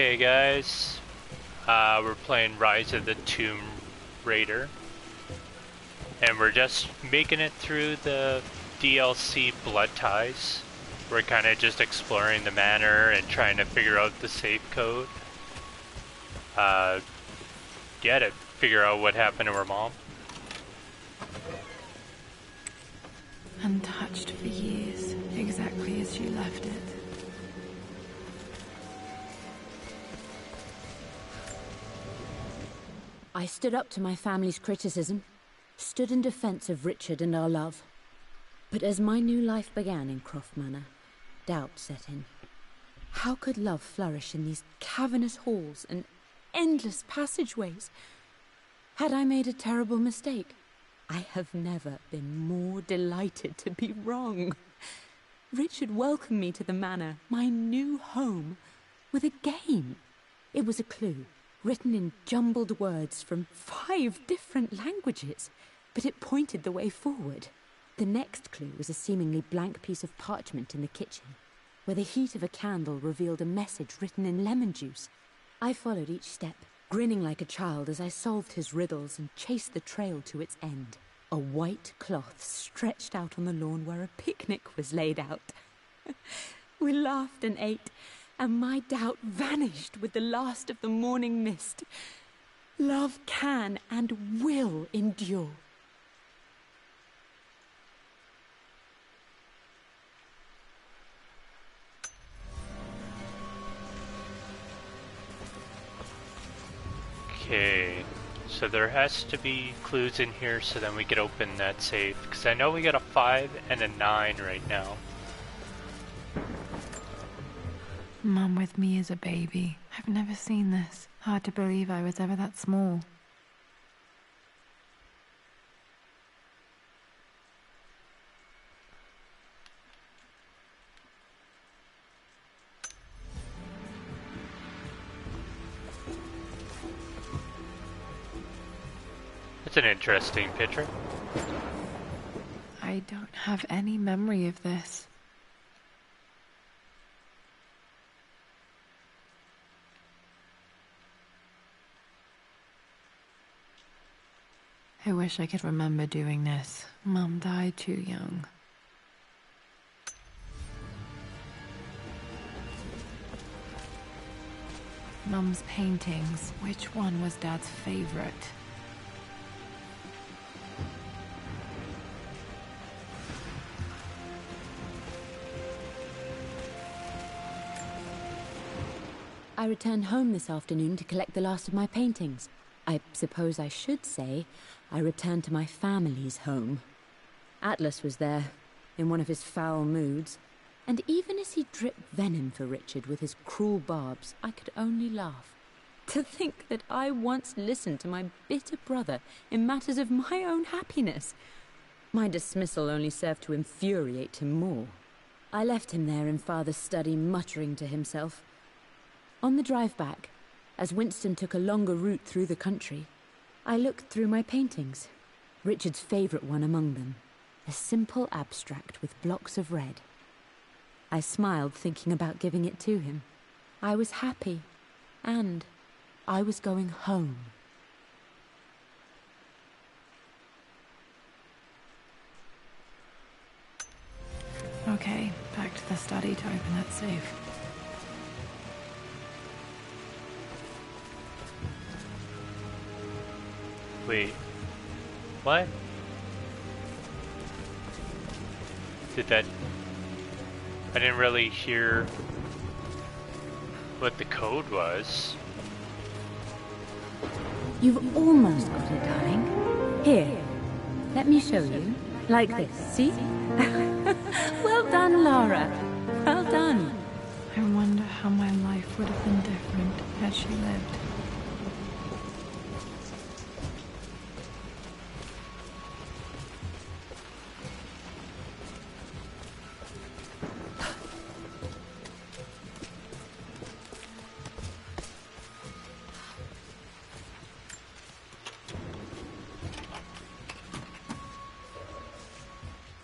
Okay, guys, we're playing Rise of the Tomb Raider, and we're just making it through the DLC Blood Ties. We're kind of just exploring the manor and trying to figure out the safe code. To figure out what happened to her mom. Untouched for years, exactly as you left it. I stood up to my family's criticism, stood in defense of Richard and our love. But as my new life began in Croft Manor, doubt set in. How could love flourish in these cavernous halls and endless passageways? Had I made a terrible mistake? I have never been more delighted to be wrong. Richard welcomed me to the manor, my new home, with a game. It was a clue, written in jumbled words from 5 different languages, but it pointed the way forward. The next clue was a seemingly blank piece of parchment in the kitchen, where the heat of a candle revealed a message written in lemon juice. I followed each step, grinning like a child as I solved his riddles and chased the trail to its end. A white cloth stretched out on the lawn where a picnic was laid out. We laughed and ate, and my doubt vanished with the last of the morning mist. Love can and will endure. Okay, so there has to be clues in here so then we could open that safe, because I know we got a 5 and a 9 right now. Mum with me as a baby. I've never seen this. Hard to believe I was ever that small. It's an interesting picture. I don't have any memory of this. I wish I could remember doing this. Mum died too young. Mum's paintings. Which one was Dad's favorite? I returned home this afternoon to collect the last of my paintings. I suppose I should say I returned to my family's home. Atlas was there, in one of his foul moods, and even as he dripped venom for Richard with his cruel barbs, I could only laugh. To think that I once listened to my bitter brother in matters of my own happiness. My dismissal only served to infuriate him more. I left him there in Father's study, muttering to himself. On the drive back, as Winston took a longer route through the country, I looked through my paintings, Richard's favourite one among them, a simple abstract with blocks of red. I smiled, thinking about giving it to him. I was happy, and I was going home. Okay, back to the study to open that safe. Wait, what? Did that... I didn't really hear what the code was. You've almost got it, darling. Here, let me show you. Like this, see? Well done, Lara. Well done. I wonder how my life would have been different had she lived.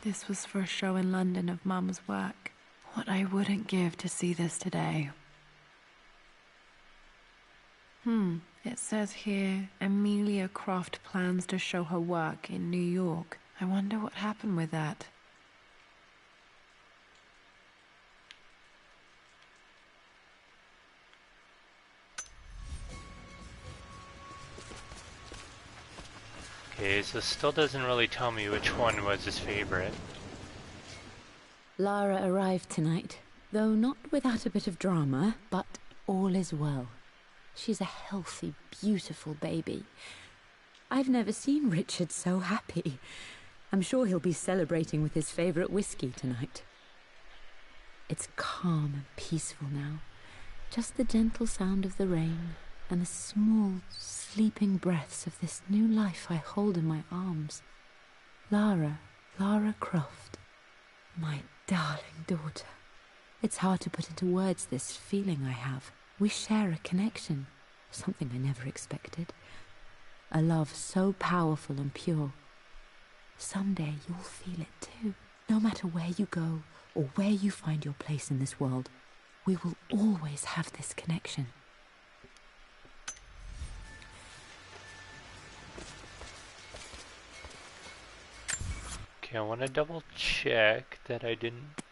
This was for a show in London of Mum's work. What I wouldn't give to see this today. It says here, Amelia Croft plans to show her work in New York. I wonder what happened with that. Okay, so still doesn't really tell me which one was his favorite. Lara arrived tonight, though not without a bit of drama, but all is well. She's a healthy, beautiful baby. I've never seen Richard so happy. I'm sure he'll be celebrating with his favorite whiskey tonight. It's calm and peaceful now. Just the gentle sound of the rain and the small, sleeping breaths of this new life I hold in my arms. Lara Croft, my darling daughter. It's hard to put into words this feeling I have. We share a connection, something I never expected. A love so powerful and pure. Someday you'll feel it too. No matter where you go or where you find your place in this world, we will always have this connection. Okay, I want to double check that I didn't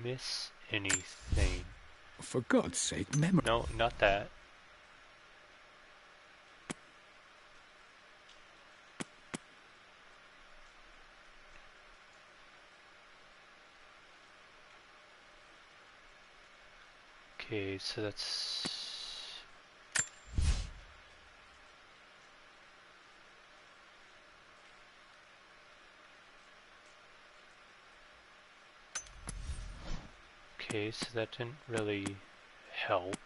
miss anything. For God's sake, memory. No, not that. Okay, so that's... Okay, so that didn't really help.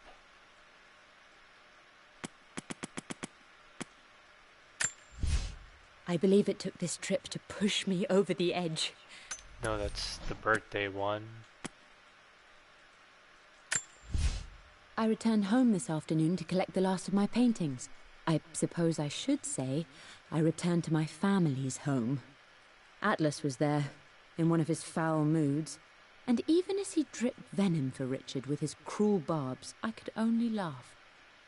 I believe it took this trip to push me over the edge. No, that's the birthday one. I returned home this afternoon to collect the last of my paintings. I suppose I should say I returned to my family's home. Atlas was there, in one of his foul moods, and even as he dripped venom for Richard with his cruel barbs, I could only laugh.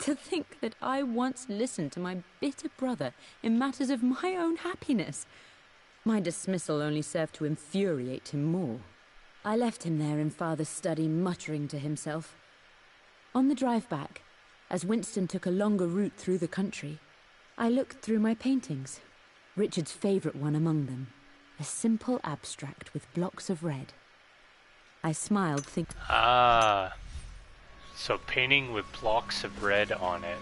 To think that I once listened to my bitter brother in matters of my own happiness. My dismissal only served to infuriate him more. I left him there in Father's study, muttering to himself. On the drive back, as Winston took a longer route through the country, I looked through my paintings, Richard's favourite one among them, a simple abstract with blocks of red. I smiled, thinking... Ah, so painting with blocks of red on it.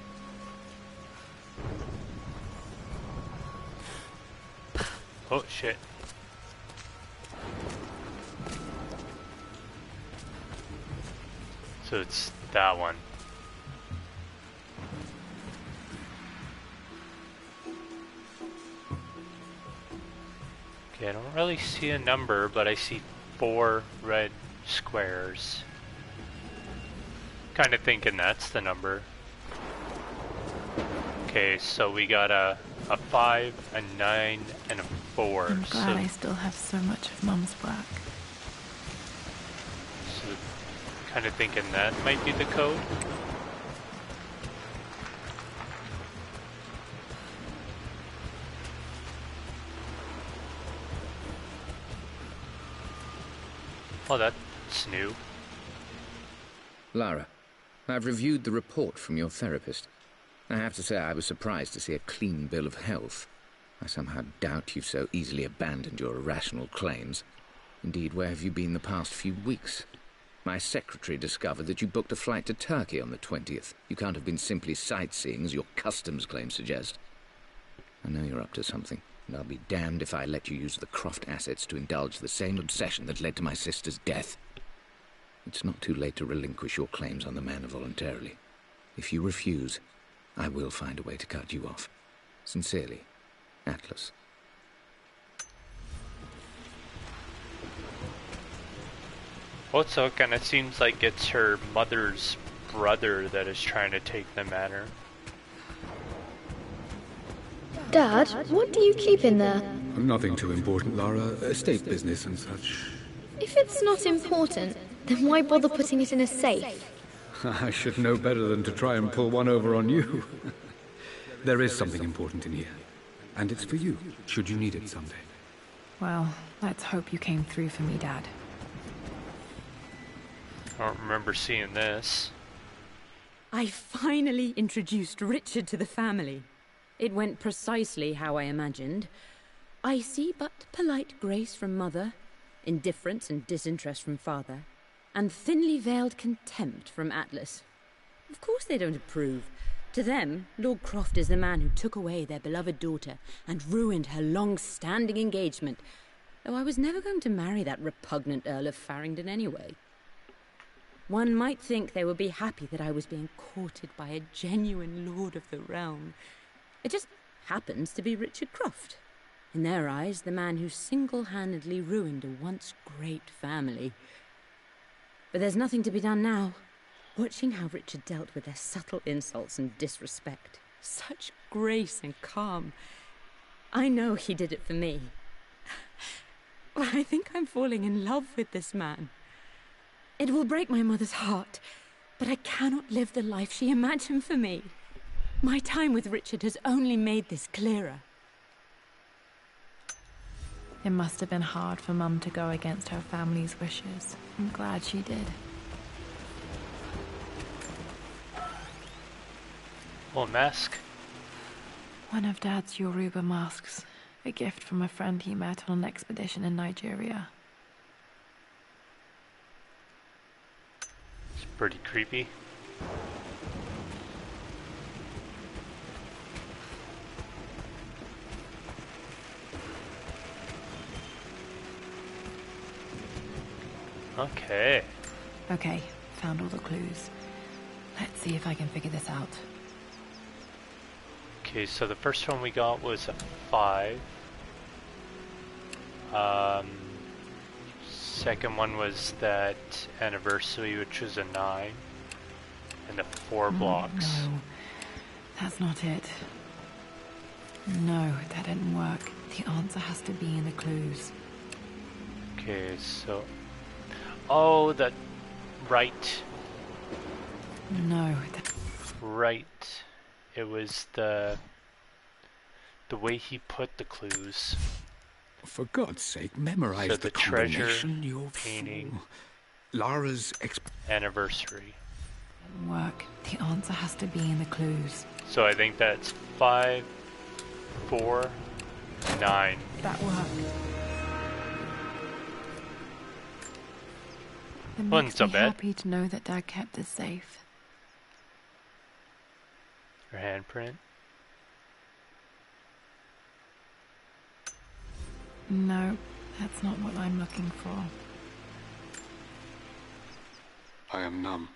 Oh shit. So it's that one. Okay, I don't really see a number, but I see 4 red squares. Kind of thinking that's the number. Okay, so we got a 5, a 9, and a 4. I'm glad I still have so much of Mum's work. So kind of thinking that might be the code. Oh, that's new. Lara, I've reviewed the report from your therapist. I have to say I was surprised to see a clean bill of health. I somehow doubt you've so easily abandoned your irrational claims. Indeed, where have you been the past few weeks? My secretary discovered that you booked a flight to Turkey on the 20th. You can't have been simply sightseeing, as your customs claims suggest. I know you're up to something, and I'll be damned if I let you use the Croft assets to indulge the same obsession that led to my sister's death. It's not too late to relinquish your claims on the manor voluntarily. If you refuse, I will find a way to cut you off. Sincerely, Atlas. Also, it kind of seems like it's her mother's brother that is trying to take the manor. Dad, what do you keep in there? Nothing too important, Lara. Estate business and such. If it's not important, then why bother putting it in a safe? I should know better than to try and pull one over on you. There is something important in here. And it's for you, should you need it someday. Well, let's hope you came through for me, Dad. I don't remember seeing this. I finally introduced Richard to the family. It went precisely how I imagined. I see but polite grace from Mother, indifference and disinterest from Father, and thinly veiled contempt from Atlas. Of course they don't approve. To them, Lord Croft is the man who took away their beloved daughter and ruined her long-standing engagement, though I was never going to marry that repugnant Earl of Farringdon anyway. One might think they would be happy that I was being courted by a genuine lord of the realm. It just happens to be Richard Croft. In their eyes, the man who single-handedly ruined a once great family. But there's nothing to be done now. Watching how Richard dealt with their subtle insults and disrespect. Such grace and calm. I know he did it for me. I think I'm falling in love with this man. It will break my mother's heart, but I cannot live the life she imagined for me. My time with Richard has only made this clearer. It must have been hard for Mum to go against her family's wishes. I'm glad she did. Oh, mask. One of Dad's Yoruba masks. A gift from a friend he met on an expedition in Nigeria. It's pretty creepy. Okay. Okay, found all the clues. Let's see if I can figure this out. Okay, so the first one we got was a 5. Second one was that anniversary, which was a 9. And the 4 blocks. No, that's not it. No, that didn't work. The answer has to be in the clues. Okay, so... Oh, that... Right. No, Right. It was the way he put the clues. For God's sake, memorize So the the treasure, combination, you painting, fool. Lara's anniversary. didn't work. The answer has to be in the clues. So I think that's 5, 4, 9. That worked. It Wasn't makes so me bad. happy to know that Dad kept it safe. Your handprint. No, that's not what I'm looking for. I am numb.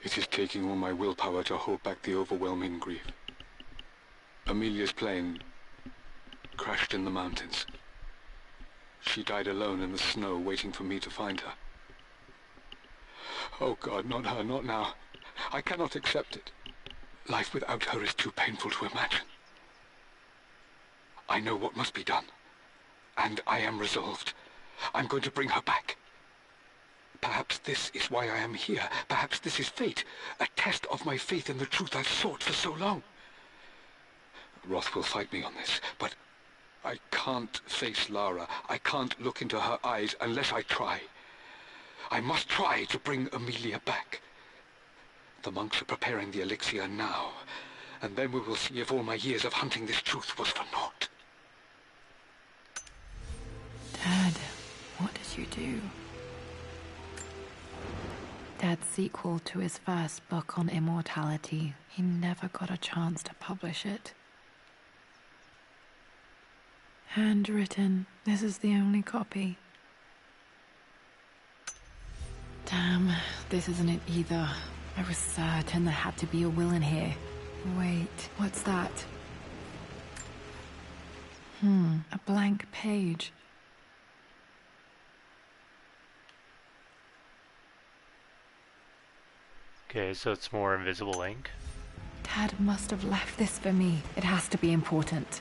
It is taking all my willpower to hold back the overwhelming grief. Amelia's plane crashed in the mountains. She died alone in the snow, waiting for me to find her. Oh God, not her, not now. I cannot accept it. Life without her is too painful to imagine. I know what must be done. And I am resolved. I'm going to bring her back. Perhaps this is why I am here. Perhaps this is fate. A test of my faith in the truth I've sought for so long. Roth will fight me on this, but I can't face Lara. I can't look into her eyes unless I try. I must try to bring Amelia back. The monks are preparing the elixir now, and then we will see if all my years of hunting this truth was for naught. Dad, what did you do? Dad's sequel to his first book on immortality. He never got a chance to publish it. Handwritten. This is the only copy. Damn, this isn't it either. I was certain there had to be a will in here. Wait, what's that? A blank page. Okay, so it's more invisible ink. Dad must have left this for me. It has to be important.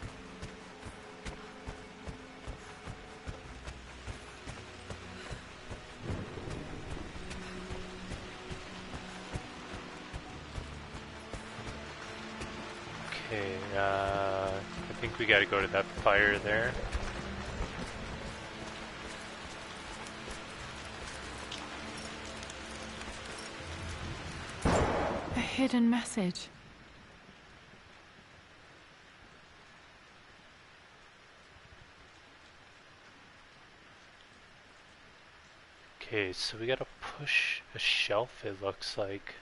I think we gotta go to that fire there. A hidden message. Okay, so we gotta push a shelf, it looks like.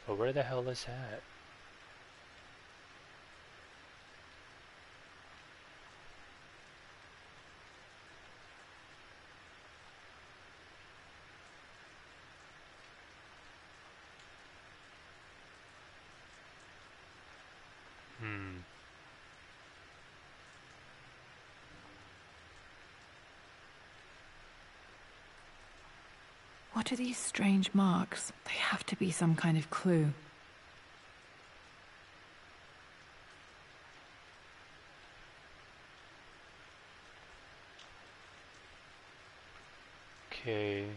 But where the hell is that? What are these strange marks? They have to be some kind of clue. Okay.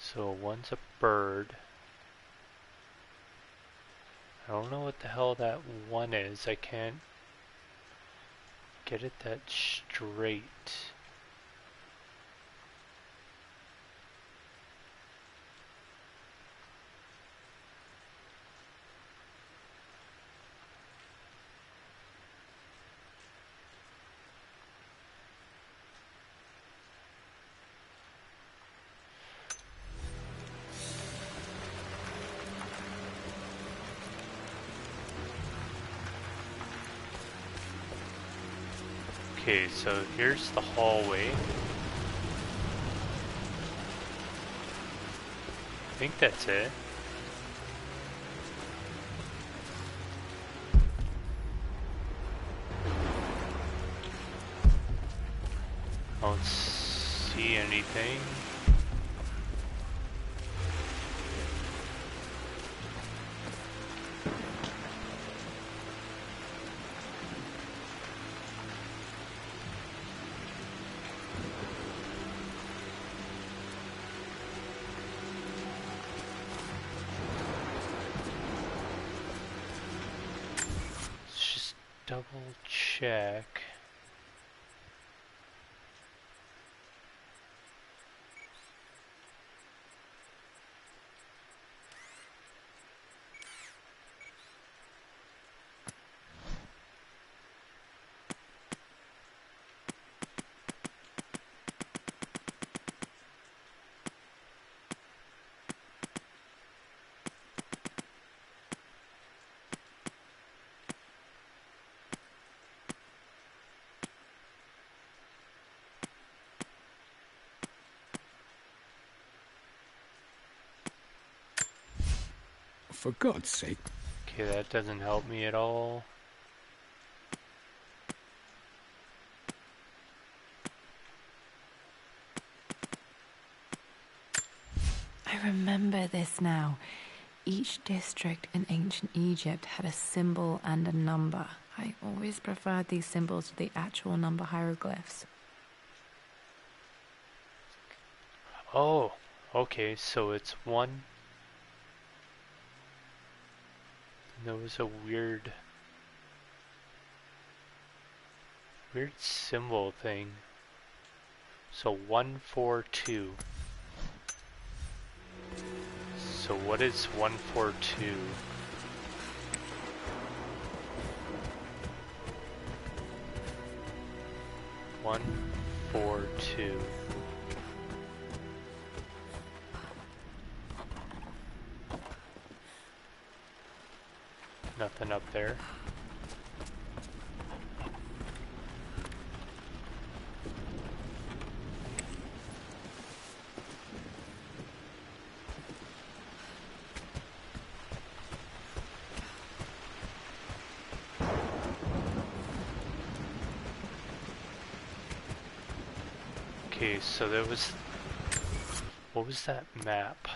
So one's a bird. I don't know what the hell that one is. I can't get it that straight. Okay, so here's the hallway. I think that's it. I don't see anything. Double check. For God's sake. Okay, that doesn't help me at all. I remember this now. Each district in ancient Egypt had a symbol and a number. I always preferred these symbols to the actual number hieroglyphs. Oh, okay, so it's one. There was a weird symbol thing. So 142. So what is 142? One, 4-2. Nothing up there. Okay, so there was... What was that map?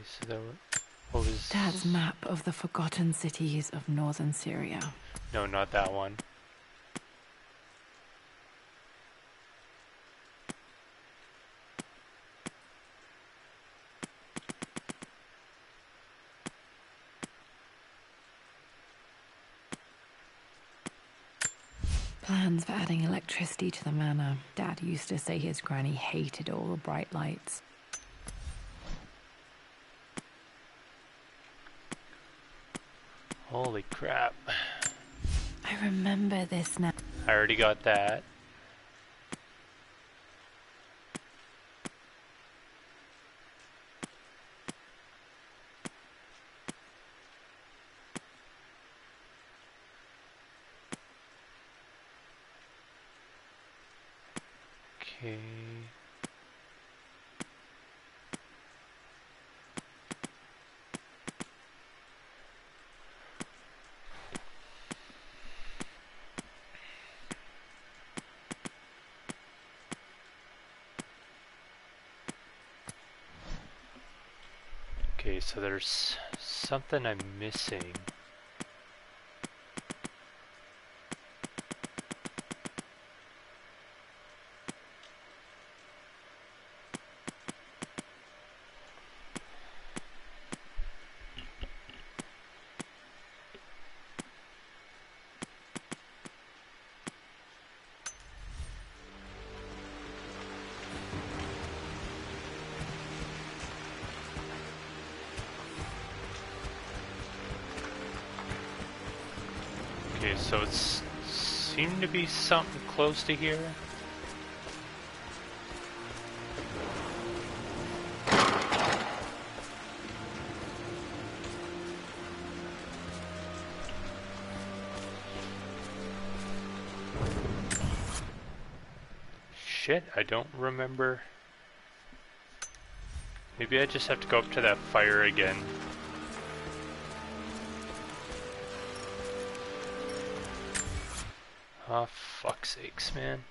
So there what was... Dad's map of the forgotten cities of northern Syria. No, not that one. Plans for adding electricity to the manor. Dad used to say his granny hated all the bright lights. Holy crap. I remember this now. I already got that. Okay. Okay, so there's something I'm missing. Okay, so it's seemed to be something close to here. Shit, I don't remember. Maybe I just have to go up to that fire again. Oh, fuck's sakes, man.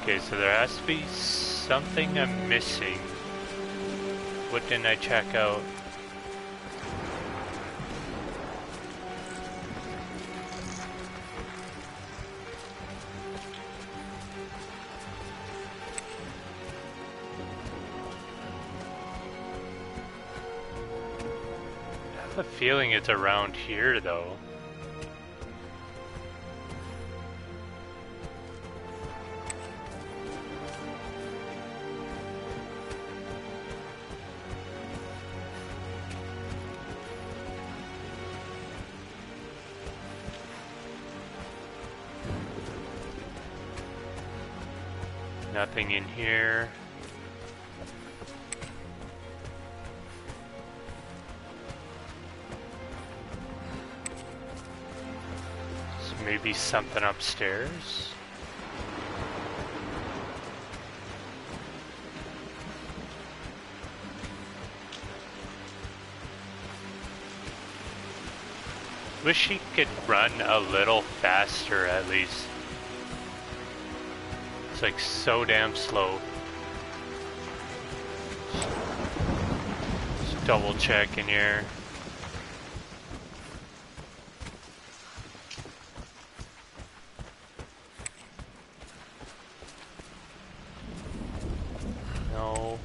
Okay, so there has to be something I'm missing. What didn't I check out? have a feeling it's around here, though. Nothing in here. So maybe something upstairs. Wish he could run a little faster at least. It's like so damn slow. Just double check in here. No.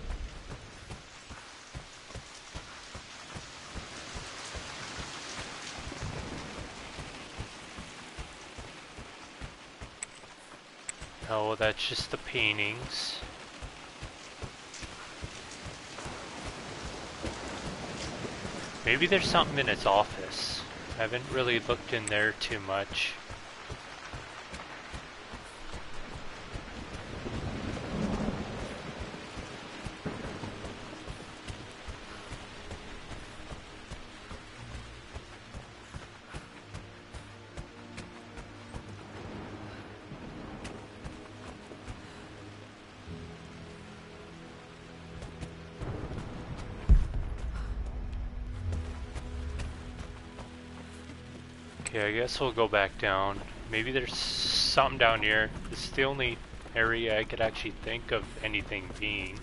No, that's just the paintings. Maybe there's something in its office. I haven't really looked in there too much. Okay, I guess we'll go back down. Maybe there's something down here. This is the only area I could actually think of anything being.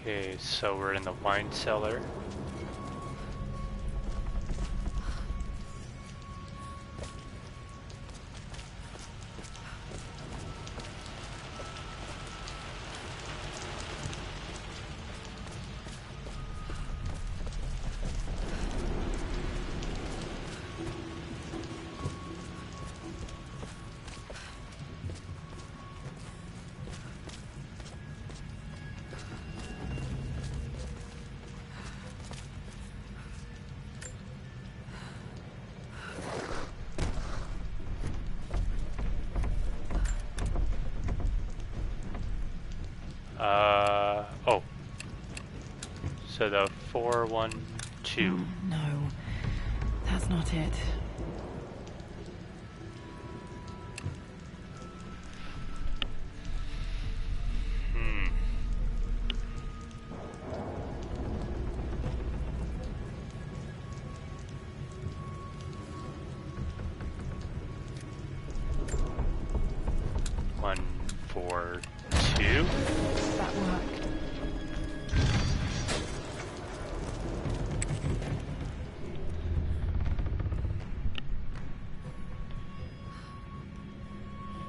Okay, so we're in the wine cellar. Oh. So the 412. No, that's not it. One, 4, 2. That worked.